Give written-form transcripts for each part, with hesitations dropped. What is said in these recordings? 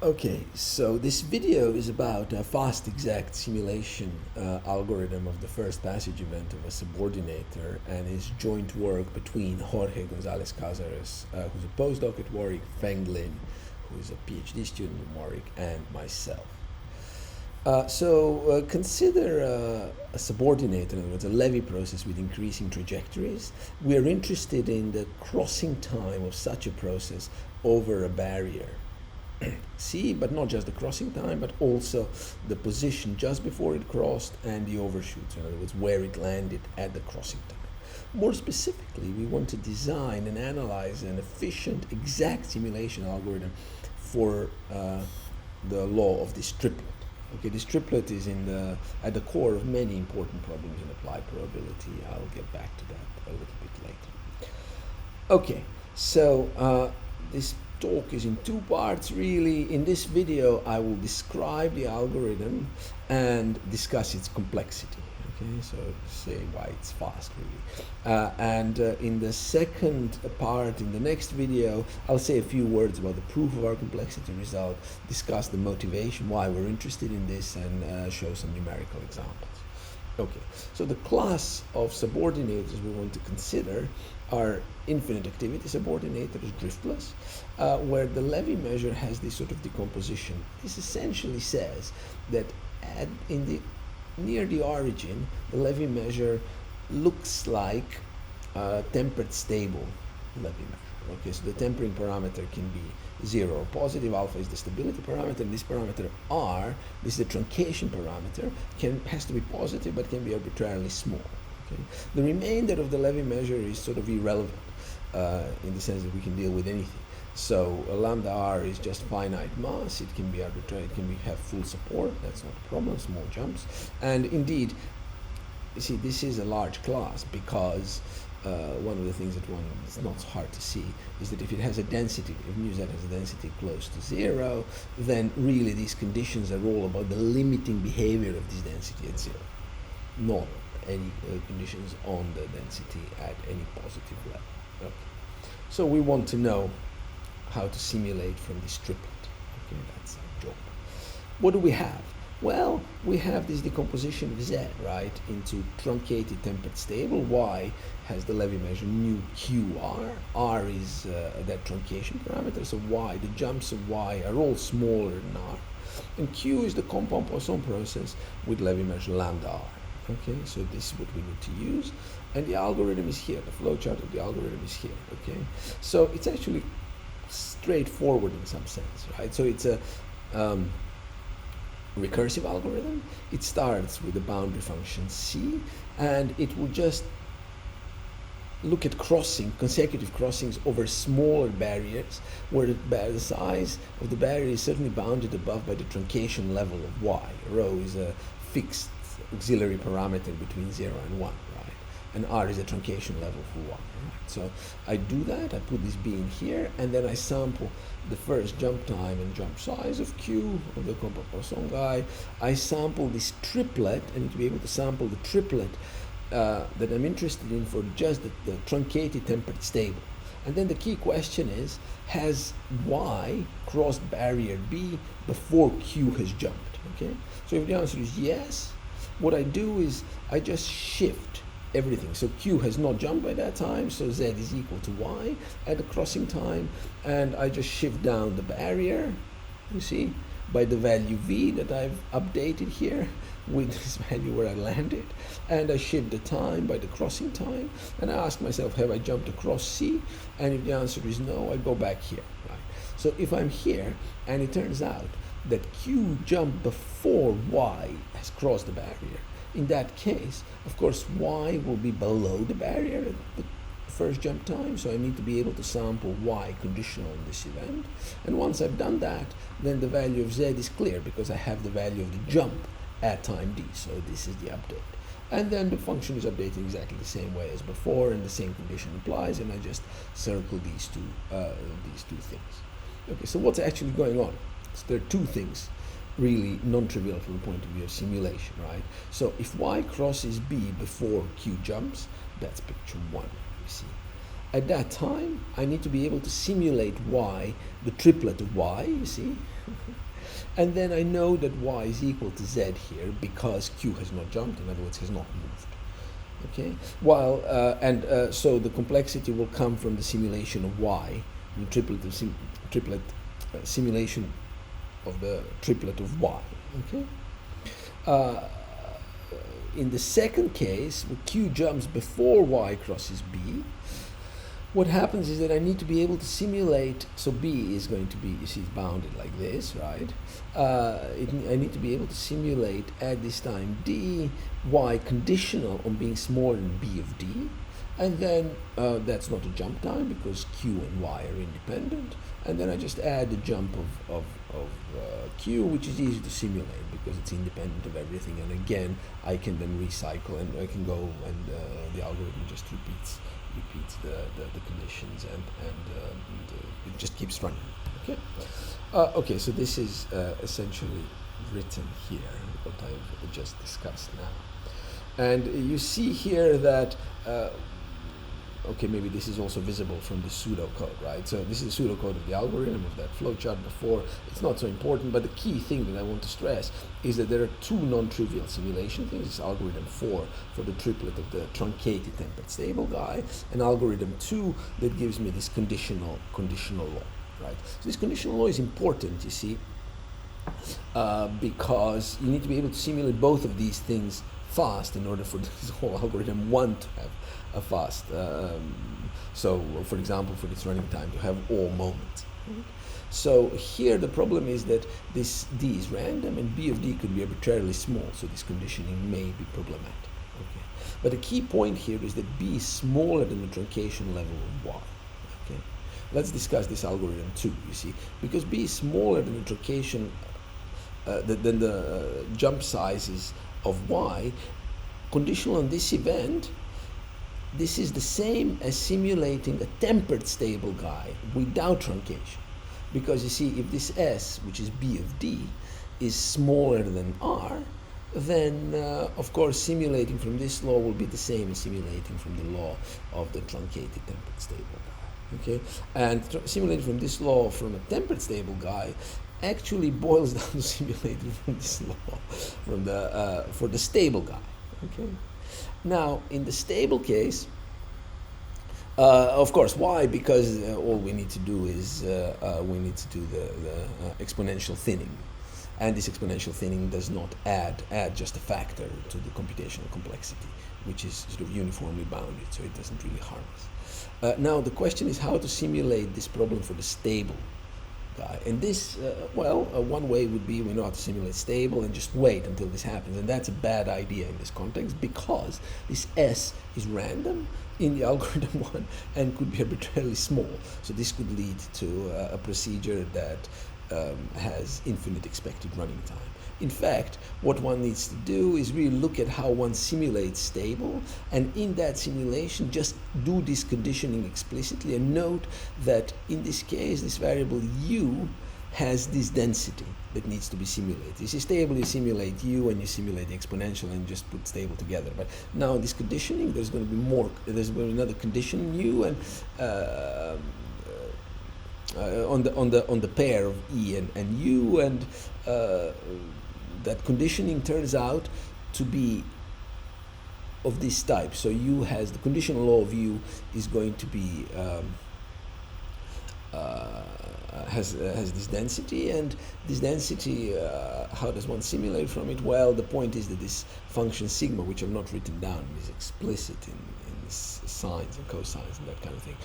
Okay, so this video is about a fast exact simulation algorithm of the first passage event of a subordinator, and is joint work between Jorge Gonzalez Cazares, who's a postdoc at Warwick, Feng Lin, who is a PhD student at Warwick, and myself. Consider a subordinator, in other words, a Levy process with increasing trajectories. We are interested in the crossing time of such a process over a barrier. C, but not just the crossing time, but also the position just before it crossed and the overshoots, in other words, where it landed at the crossing time. More specifically, we want to design and analyze an efficient, exact simulation algorithm for the law of this triplet. Okay, this triplet is at the core of many important problems in applied probability. I'll get back to that a little bit later. Okay, so this talk is in two parts, really. In this video, I will describe the algorithm and discuss its complexity. Okay, so say why it's fast, really. In the second part, in the next video, I'll say a few words about the proof of our complexity result, discuss the motivation, why we're interested in this, and show some numerical examples. Okay, so the class of subordinators we want to consider are infinite activity subordinators, driftless, where the Levy measure has this sort of decomposition. This essentially says that near the origin, the Levy measure looks like a tempered stable Levy measure. Okay, so the tempering parameter can be 0 or positive. Alpha is the stability parameter, and this parameter R, this is the truncation parameter, has to be positive but can be arbitrarily small. Okay? The remainder of the Levy measure is sort of irrelevant in the sense that we can deal with anything. So lambda R is just finite mass. It can be arbitrary. It can have full support. That's not a problem. Small jumps. And indeed, you see, this is a large class because one of the things that it's not hard to see is that if it has a density, if mu z has a density close to 0, then really these conditions are all about the limiting behavior of this density at 0, not any conditions on the density at any positive level. Okay. So we want to know how to simulate from this triplet. Okay, that's our job. What do we have? Well, we have this decomposition of Z, right, into truncated tempered stable. Y has the Levy measure nu QR. R is that truncation parameter, so Y, the jumps of Y are all smaller than R. And Q is the compound Poisson process with Levy measure lambda R. Okay, so this is what we need to use. And the algorithm is here. The flowchart of the algorithm is here. Okay, so it's actually straightforward in some sense, right? So it's a recursive algorithm. It starts with the boundary function C, and it will just look at consecutive crossings over smaller barriers, where the size of the barrier is certainly bounded above by the truncation level of Y. Rho is a fixed auxiliary parameter between 0 and 1, right? And R is a truncation level for 1, right? So I do that, I put this B in here, and then I sample the first jump time and jump size of Q, of the compound Poisson guy. I sample this triplet. I need to be able to sample the triplet that I'm interested in for just the truncated tempered stable. And then the key question is, has Y crossed barrier B before Q has jumped? Okay? So if the answer is yes, what I do is I just shift everything. So Q has not jumped by that time, so Z is equal to Y at the crossing time, and I just shift down the barrier, you see, by the value V that I've updated here with this value where I landed, and I shift the time by the crossing time, and I ask myself, have I jumped across C? And if the answer is no, I go back here, right? So if I'm here, and it turns out that Q jumped before Y has crossed the barrier, in that case, of course, Y will be below the barrier at the first jump time, so I need to be able to sample Y conditional in this event. And once I've done that, then the value of Z is clear because I have the value of the jump at time D, so this is the update. And then the function is updated exactly the same way as before, and the same condition applies, and I just circle these two things. Okay, so what's actually going on? So there are two things really non-trivial from the point of view of simulation, right? So if Y crosses B before Q jumps, that's picture 1, you see. At that time, I need to be able to simulate y, the triplet of y, you see? And then I know that y is equal to z here because q has not jumped, in other words, has not moved. Okay? So the complexity will come from the simulation of y, the simulation of the triplet of y. Okay? In the second case, where q jumps before y crosses b, what happens is that I need to be able to simulate, so b is going to be, you see, it's bounded like this, right? I need to be able to simulate at this time d, y conditional on being smaller than b of d, and then that's not a jump time because q and y are independent, and then I just add the jump of q, which is easy to simulate because it's independent of everything, and again I can then recycle and I can go and the algorithm just repeats the conditions and it just keeps running. Okay, so this is essentially written here, what I've just discussed now, and you see here that okay, maybe this is also visible from the pseudocode, right? So this is the pseudocode of the algorithm of that flowchart before. It's not so important, but the key thing that I want to stress is that there are two non-trivial simulation things. This is algorithm 4 for the triplet of the truncated tempered stable guy, and algorithm 2 that gives me this conditional law, right? So this conditional law is important, you see, because you need to be able to simulate both of these things fast in order for this whole algorithm 1 to have a fast, so for example for this running time to have all moments. So here the problem is that this d is random and b of d could be arbitrarily small, so this conditioning may be problematic. Okay, but the key point here is that b is smaller than the truncation level of y. Okay, let's discuss this algorithm too, you see, because b is smaller than the truncation than the jump sizes of y, conditional on this event, this is the same as simulating a tempered stable guy without truncation. Because you see, if this S, which is B of D, is smaller than R, then of course simulating from this law will be the same as simulating from the law of the truncated tempered stable guy. Okay? And simulating from this law from a tempered stable guy actually boils down to simulating from this law from the for the stable guy. Okay. Now in the stable case, of course, why? Because all we need to do is we need to do the exponential thinning, and this exponential thinning does not add just a factor to the computational complexity, which is sort of uniformly bounded, so it doesn't really harm us. Now the question is how to simulate this problem for the stable guy. And this, one way would be we know how to simulate stable and just wait until this happens. And that's a bad idea in this context because this S is random in the algorithm 1 and could be arbitrarily small. So this could lead to a procedure that has infinite expected running time. In fact, what one needs to do is really look at how one simulates stable, and in that simulation just do this conditioning explicitly and note that in this case this variable u has this density that needs to be simulated. You see, stable, you simulate u and you simulate the exponential and just put stable together. But now in this conditioning there's going to be more, there's going to be another condition u and on the pair of e and u, and that conditioning turns out to be of this type. So u has the conditional law of u is going to be has this density, and this density, how does one simulate from it? Well, the point is that this function sigma, which I've not written down, is explicit in sines and cosines and that kind of thing,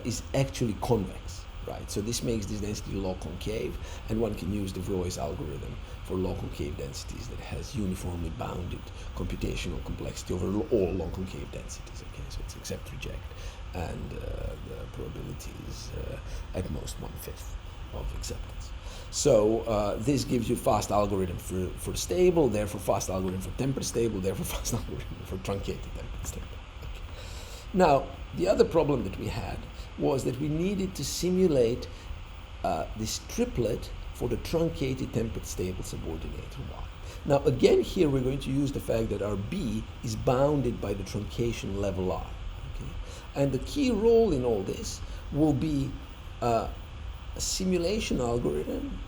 is actually convex. Right, so this makes this density law concave, and one can use the Roy's algorithm for law concave densities that has uniformly bounded computational complexity over all law concave densities. Okay, so it's accept, reject, and the probability is at most 1/5 of acceptance. So this gives you fast algorithm for stable, therefore fast algorithm for tempered stable, therefore fast algorithm for truncated tempered stable. Okay. Now the other problem that we had was that we needed to simulate this triplet for the truncated tempered stable subordinator y. Now again here we're going to use the fact that our b is bounded by the truncation level r. Okay? And the key role in all this will be a simulation algorithm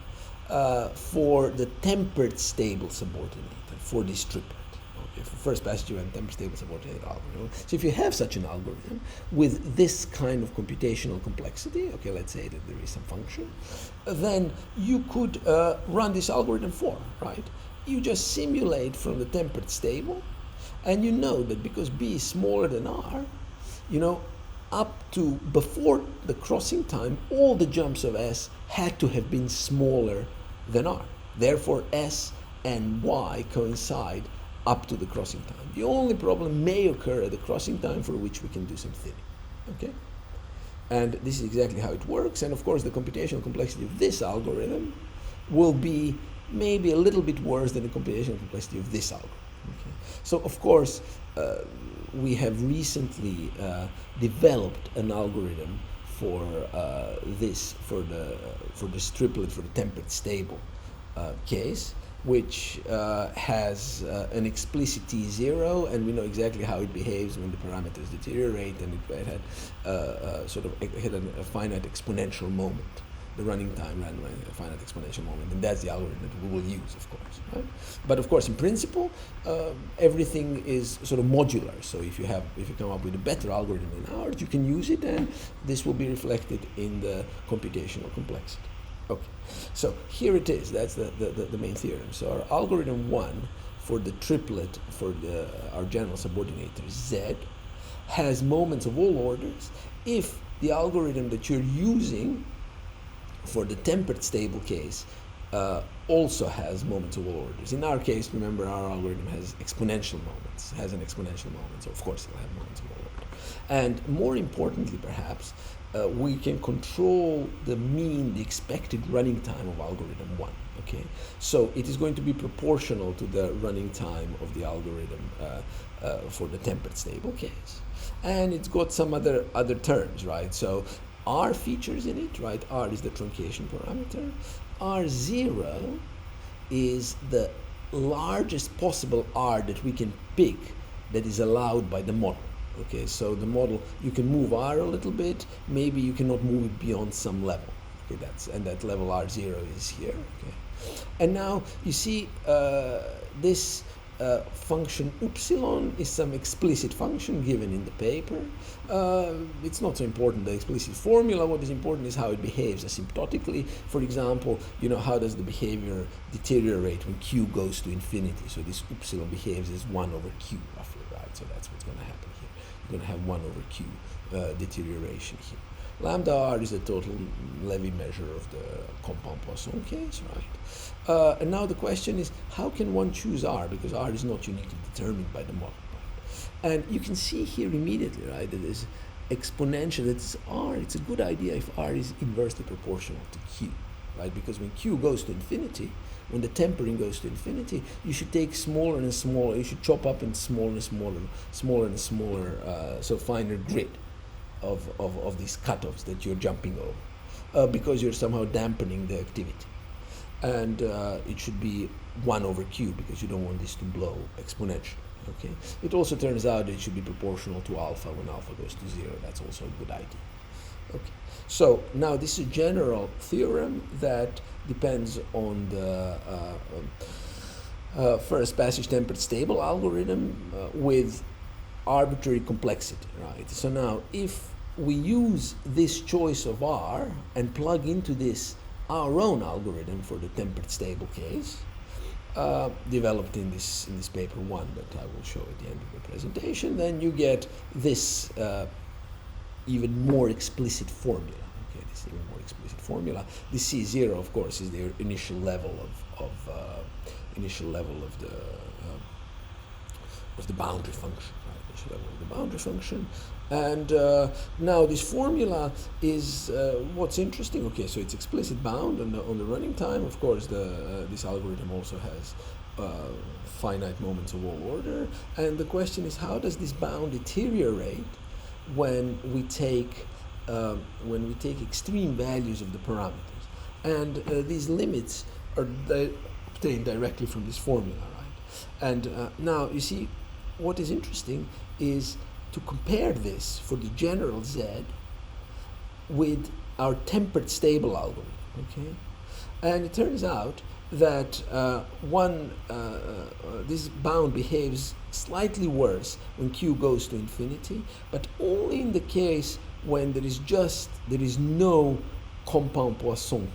for the tempered stable subordinator, for this triplet. Okay, for first passage you have tempered stable subordinator algorithm. So if you have such an algorithm with this kind of computational complexity, okay, let's say that there is some function, then you could run this algorithm for, right? You just simulate from the tempered stable, and you know that because B is smaller than R, you know, up to before the crossing time, all the jumps of S had to have been smaller than R. Therefore, S and Y coincide up to the crossing time. The only problem may occur at the crossing time, for which we can do some thinning. Okay? And this is exactly how it works. And of course, the computational complexity of this algorithm will be maybe a little bit worse than the computational complexity of this algorithm. Okay? So of course, we have recently developed an algorithm for this triplet, for the tempered stable case, which has an explicit T0, and we know exactly how it behaves when the parameters deteriorate, and it had a finite exponential moment. The running time ran a finite exponential moment, and that's the algorithm that we will use, of course. Right? But of course, in principle, everything is sort of modular. So if you come up with a better algorithm than ours, you can use it, and this will be reflected in the computational complexity. Okay, so here it is. That's the main theorem. So our algorithm 1 for the triplet for our general subordinator Z has moments of all orders if the algorithm that you're using for the tempered stable case also has moments of all orders. In our case, remember, our algorithm has exponential moments, has an exponential moment, so of course it'll have moments of all order. And more importantly, perhaps, we can control the expected running time of algorithm 1. Okay, so it is going to be proportional to the running time of the algorithm for the tempered stable case, and it's got some other terms, right? So R features in it, right? R is the truncation parameter. R0 is the largest possible R that we can pick that is allowed by the model. Okay, so the model, you can move R a little bit, maybe you cannot move it beyond some level. Okay, that level R0 is here. Okay, and now you see this function epsilon is some explicit function given in the paper. It's not so important, the explicit formula. What is important is how it behaves asymptotically. For example, you know, how does the behavior deteriorate when Q goes to infinity? So this epsilon behaves as 1 over Q, roughly, right? So that's what's going to happen here. You're going to have 1 over Q deterioration here. Lambda R is the total Levy measure of the compound Poisson case, right? And now the question is, how can one choose R? Because R is not uniquely determined by the model. Right? And you can see here immediately, right, that is exponential, that's R. It's a good idea if R is inversely proportional to Q, right? Because when Q goes to infinity, when the tempering goes to infinity, you should take smaller and smaller, you should chop up in smaller and smaller, so finer grid of these cutoffs that you're jumping over, because you're somehow dampening the activity. And it should be 1 over Q, because you don't want this to blow exponentially. Okay. It also turns out that it should be proportional to alpha when alpha goes to 0. That's also a good idea. Okay. So now this is a general theorem that depends on the first passage tempered stable algorithm with arbitrary complexity, right? So now if we use this choice of R and plug into this our own algorithm for the tempered stable case, developed in this paper 1 that I will show at the end of the presentation, then you get this even more explicit formula. Okay, this even more explicit formula. The C0, of course, is the initial level of the boundary function. Right? Initial level of the boundary function. And now this formula is what's interesting. Okay, so it's explicit bound on the running time. Of course, this algorithm also has finite moments of all order. And the question is, how does this bound deteriorate when we take extreme values of the parameters? And these limits are obtained directly from this formula, right? And now you see, what is interesting is to compare this for the general Z with our tempered stable algorithm, okay? And it turns out that this bound behaves slightly worse when Q goes to infinity, but only in the case when there is no compound Poisson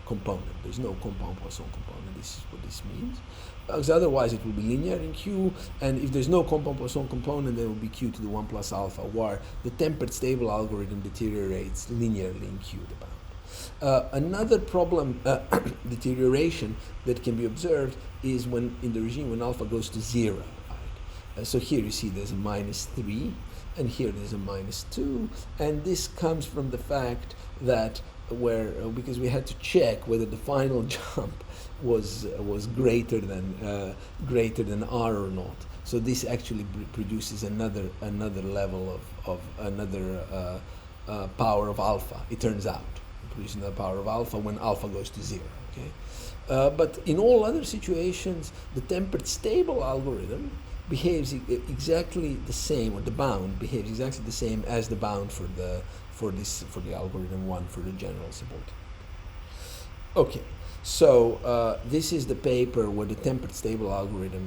component. There's no compound Poisson component. This is what this means. Because otherwise it will be linear in Q, and if there's no compound Poisson component, then it will be Q to the 1 plus alpha, where the tempered stable algorithm deteriorates linearly in Q, the bound. Another problem, deterioration, that can be observed is when in the regime when alpha goes to 0. Right? So here you see there's a -3, and here there's a -2, and this comes from the fact that because we had to check whether the final jump was greater than R or not. So this actually produces another level of another power of alpha. It turns out it produces another power of alpha when alpha goes to 0. Okay, but in all other situations, the tempered stable algorithm behaves exactly the same, or the bound behaves exactly the same as the bound for the algorithm 1 for the general subordinate. Okay, so this is the paper where the tempered stable algorithm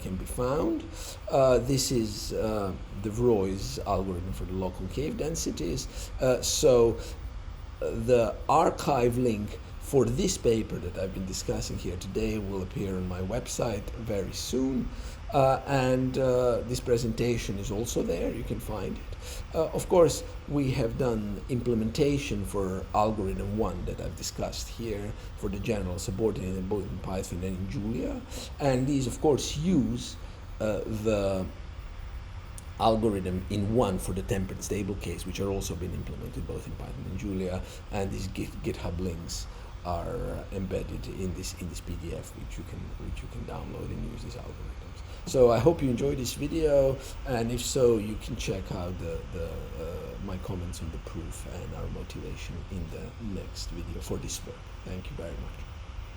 can be found. This is de Vroij's algorithm for the local cave densities. So the archive link for this paper that I've been discussing here today will appear on my website very soon. And this presentation is also there, you can find it. Of course, we have done implementation for algorithm 1 that I've discussed here for the general subordinate both in Python and in Julia. And these, of course, use the algorithm in 1 for the tempered stable case, which are also been implemented both in Python and Julia. And these GitHub links are embedded in this PDF, which you can download and use these algorithms. So I hope you enjoyed this video, and if so, you can check out my comments on the proof and our motivation in the next video for this work. Thank you very much.